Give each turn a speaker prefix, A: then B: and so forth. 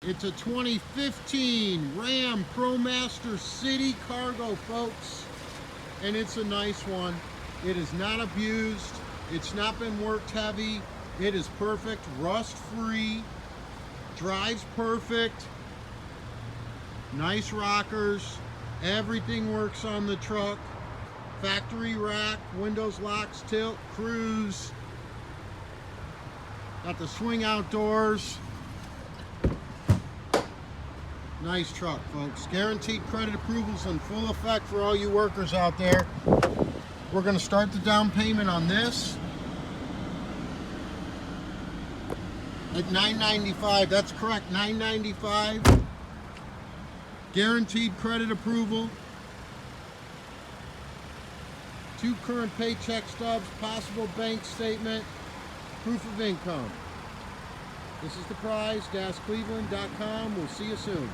A: It's a 2015 Ram ProMaster City Cargo, folks. And it's a nice one. It is not abused. It's not been worked heavy. It is perfect, rust-free, drives perfect, nice rockers, everything works on the truck. Factory rack, windows, locks, tilt, cruise. Got the swing outdoors. Nice truck, folks. Guaranteed credit approvals in full effect for all you workers out there. We're going to start the down payment on this at $995. That's correct, $995. Guaranteed credit approval. 2 current paycheck stubs, possible bank statement, proof of income. This is the prize, gascleveland.com. We'll see you soon.